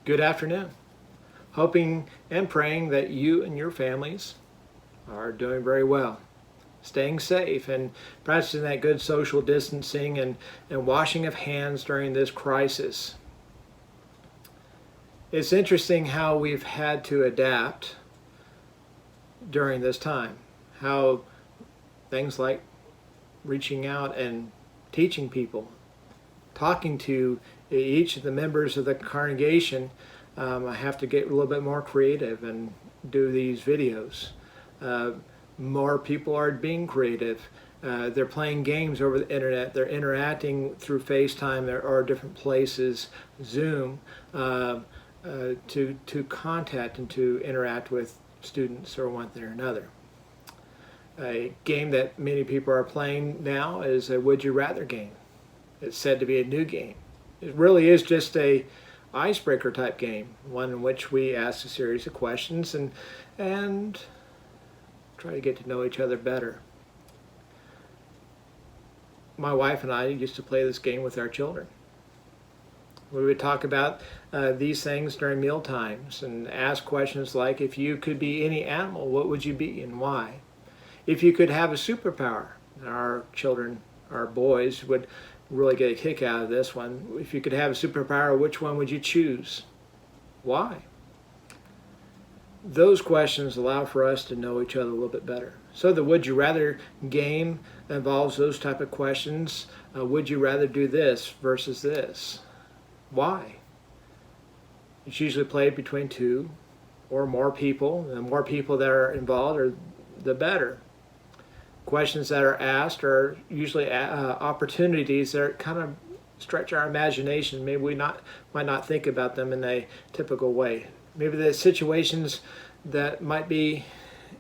Good afternoon. Hoping and praying that you and your families are doing very well, staying safe and practicing that good social distancing and washing of hands during this crisis. It's interesting how we've had to adapt during this time, how things like reaching out and teaching people, talking to each of the members of the congregation. I have to get a little bit more creative and do these videos. More people are being creative. They're playing games over the internet. They're interacting through FaceTime. There are different places, Zoom, to contact and to interact with students or one thing or another. A game that many people are playing now is a Would You Rather game. It's said to be a new game. It really is just a icebreaker type game, one in which we ask a series of questions and try to get to know each other better. My wife and I used to play this game with our children. We would talk about these things during meal times and ask questions like, if you could be any animal, what would you be and why? If you could have a superpower, our children, our boys, would really get a kick out of this one. If you could have a superpower, which one would you choose? Why? Those questions allow for us to know each other a little bit better. So the Would You Rather game involves those type of questions. Would you rather do this versus this? Why? It's usually played between two or more people. The more people that are involved, the better. Questions that are asked are usually opportunities that kind of stretch our imagination. Maybe we might not think about them in a typical way. Maybe the situations that might be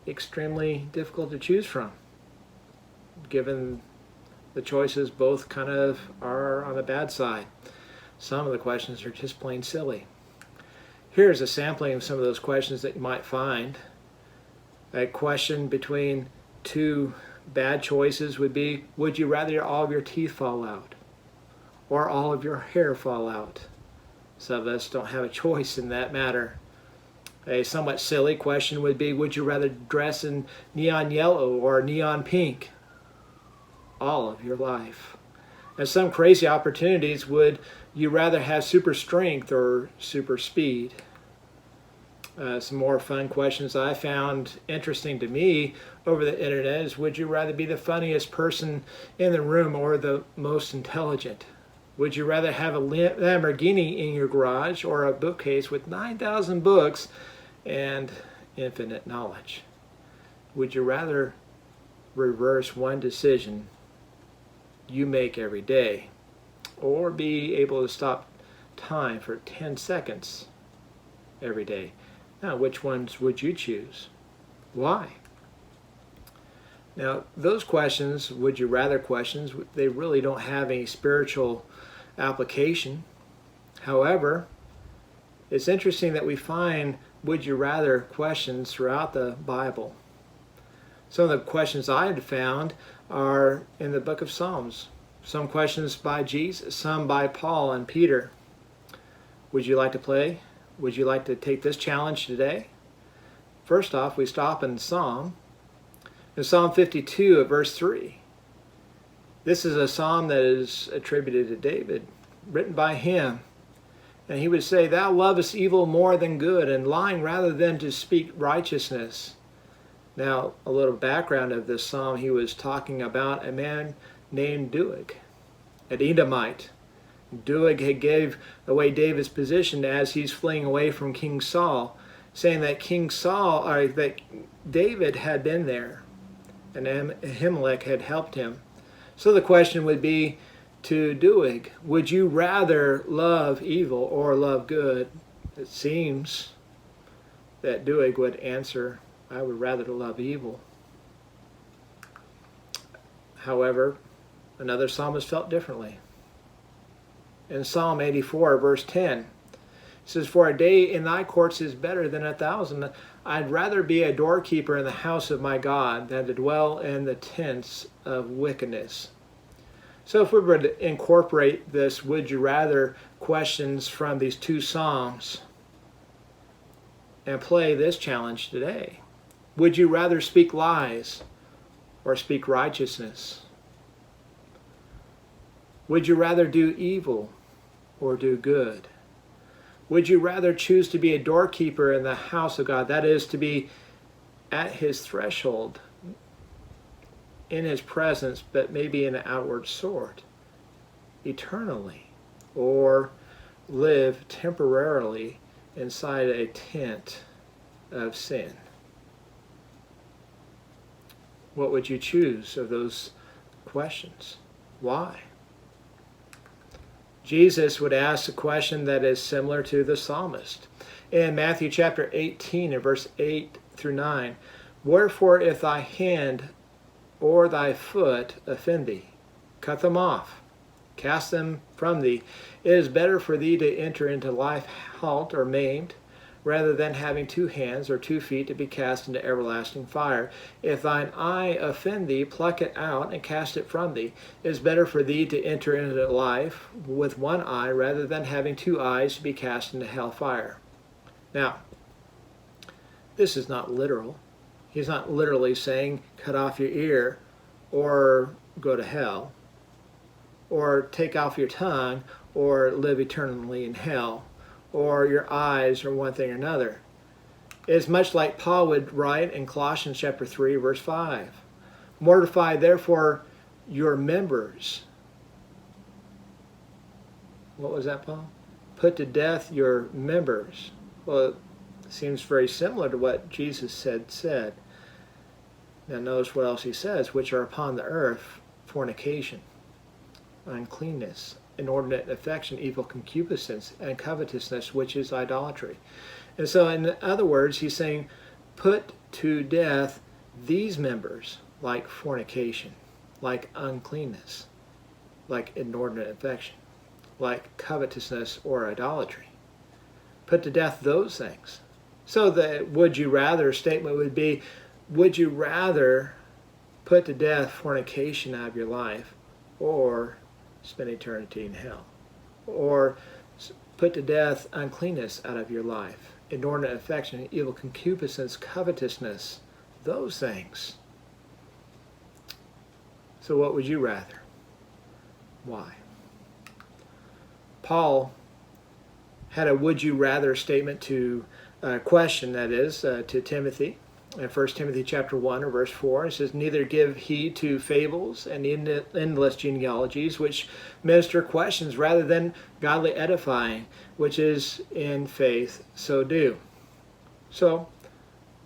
extremely difficult to choose from, given the choices both kind of are on the bad side. Some of the questions are just plain silly. Here's a sampling of some of those questions that you might find. A question between two bad choices would be, would you rather all of your teeth fall out or all of your hair fall out? Some of us don't have a choice in that matter. A somewhat silly question would be, would you rather dress in neon yellow or neon pink all of your life? And some crazy opportunities, would you rather have super strength or super speed? Some more fun questions I found interesting to me over the internet is, would you rather be the funniest person in the room or the most intelligent? Would you rather have a Lamborghini in your garage or a bookcase with 9,000 books and infinite knowledge? Would you rather reverse one decision you make every day or be able to stop time for 10 seconds every day? Now, which ones would you choose? Why? Now, those questions, would you rather questions, they really don't have any spiritual application. However, it's interesting that we find would you rather questions throughout the Bible. Some of the questions I had found are in the book of Psalms. Some questions by Jesus, some by Paul and Peter. Would you like to play? Would you like to take this challenge today? First off, we stop in Psalm 52 at verse 3. This is a psalm that is attributed to David, written by him. And he would say, thou lovest evil more than good, and lying rather than to speak righteousness. Now, a little background of this psalm, he was talking about a man named Doeg, an Edomite. Doeg had gave away David's position as he's fleeing away from King Saul, saying that that David had been there, and Ahimelech had helped him. So the question would be to Doeg, would you rather love evil or love good? It seems that Doeg would answer, I would rather love evil. However, another psalmist felt differently. In Psalm 84, verse 10, it says, for a day in thy courts is better than 1,000. I'd rather be a doorkeeper in the house of my God than to dwell in the tents of wickedness. So if we were to incorporate this would you rather questions from these two Psalms, and play this challenge today. Would you rather speak lies or speak righteousness? Would you rather do evil or do good? Would you rather choose to be a doorkeeper in the house of God, that is, to be at his threshold, in his presence, but maybe in an outward sort, eternally, or live temporarily inside a tent of sin? What would you choose of those questions? Why? Jesus would ask a question that is similar to the psalmist. In Matthew chapter 18 and verse 8 through 9, wherefore if thy hand or thy foot offend thee, cut them off, cast them from thee. It is better for thee to enter into life halt or maimed, rather than having 2 hands or 2 feet to be cast into everlasting fire. If thine eye offend thee, pluck it out and cast it from thee. It is better for thee to enter into life with 1 eye, rather than having 2 eyes to be cast into hell fire. Now, this is not literal. He's not literally saying cut off your ear or go to hell, or take off your tongue or live eternally in hell, or your eyes, or one thing or another. It's much like Paul would write in Colossians chapter 3, verse 5. Mortify therefore your members. What was that, Paul? Put to death your members. Well, it seems very similar to what Jesus said. Now notice what else he says, which are upon the earth: fornication, uncleanness, inordinate affection, evil concupiscence, and covetousness, which is idolatry. And so in other words, he's saying, put to death these members, like fornication, like uncleanness, like inordinate affection, like covetousness or idolatry. Put to death those things. So the would you rather statement would be, would you rather put to death fornication out of your life, or spend eternity in hell? Or put to death uncleanness out of your life, inordinate affection, evil concupiscence, covetousness, those things. So what would you rather? Why? Paul had a would you rather statement to question, that is, to Timothy. In 1 Timothy chapter 1 or verse 4, it says, neither give heed to fables and endless genealogies, which minister questions rather than godly edifying, which is in faith, so do. So,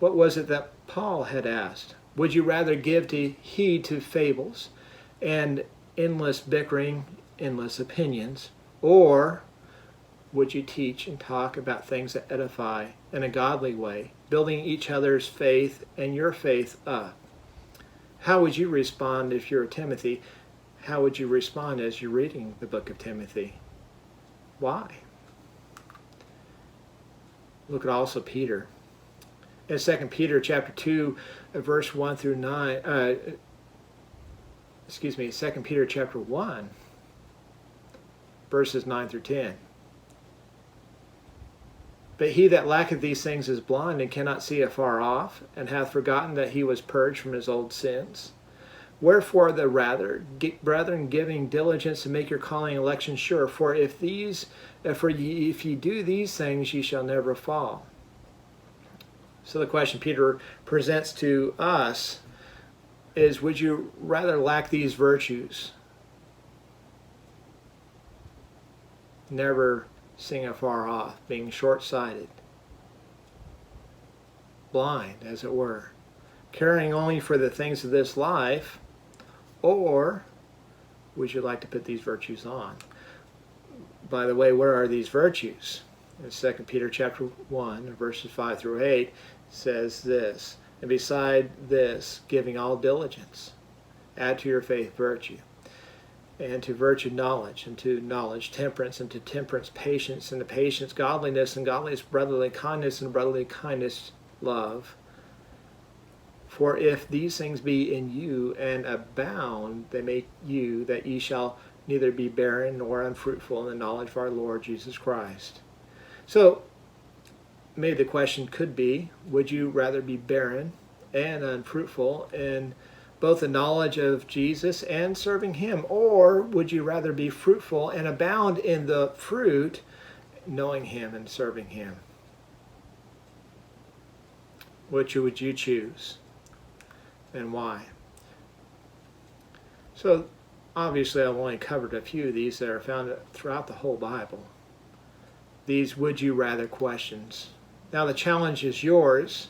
what was it that Paul had asked? Would you rather give heed to fables and endless bickering, endless opinions, or would you teach and talk about things that edify in a godly way, building each other's faith and your faith up? How would you respond if you're a Timothy? How would you respond as you're reading the book of Timothy? Why? Look at also Peter. In 2 Peter chapter 2, verse 1 through 9, 2 Peter chapter 1, verses 9 through 10. But he that lacketh these things is blind, and cannot see afar off, and hath forgotten that he was purged from his old sins. Wherefore the rather, brethren, giving diligence to make your calling and election sure, for if ye do these things, ye shall never fall. So the question Peter presents to us is, would you rather lack these virtues? Never seeing afar off, being short-sighted, blind, as it were, caring only for the things of this life, or would you like to put these virtues on? By the way, where are these virtues? In 2 Peter chapter 1, verses 5 through 8, says this, and beside this, giving all diligence, add to your faith virtue, and to virtue knowledge, and to knowledge temperance, and to temperance patience, and to patience godliness, and godliness brotherly kindness, and brotherly kindness love. For if these things be in you and abound, they make you that ye shall neither be barren nor unfruitful in the knowledge of our Lord Jesus Christ. So maybe the question could be, would you rather be barren and unfruitful in both the knowledge of Jesus and serving him, or would you rather be fruitful and abound in the fruit, knowing him and serving him? Which would you choose, and why? So obviously I've only covered a few of these that are found throughout the whole Bible. These would you rather questions. Now the challenge is yours.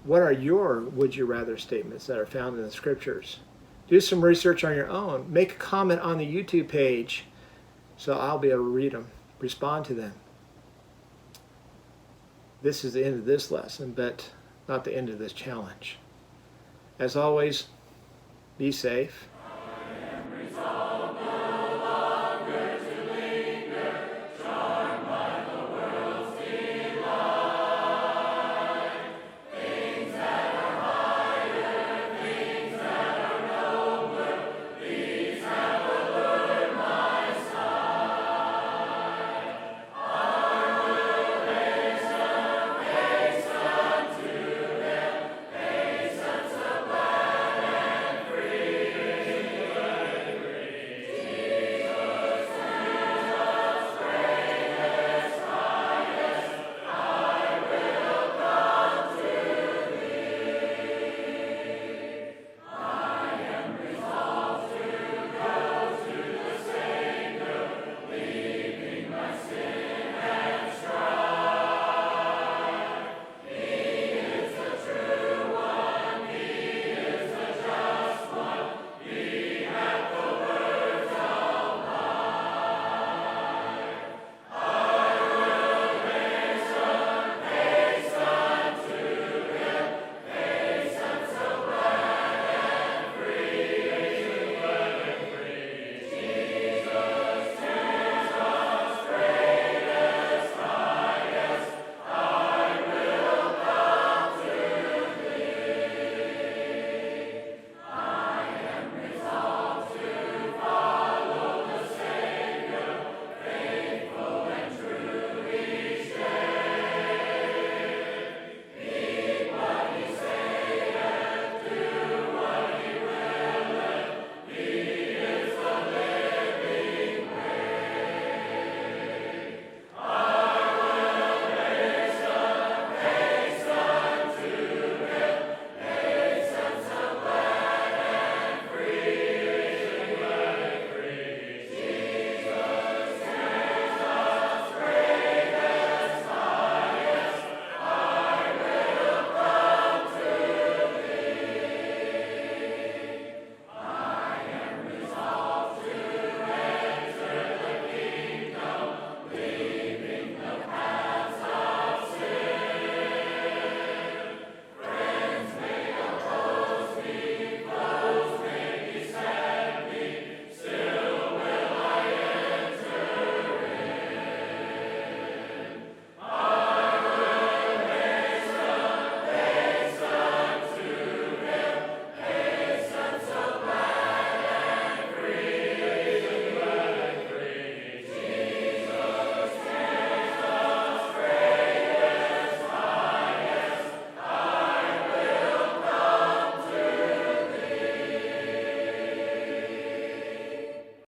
What are your would you rather statements that are found in the scriptures? Do some research on your own. Make a comment on the YouTube page so I'll be able to read them, respond to them. This is the end of this lesson, but not the end of this challenge. As always, be safe.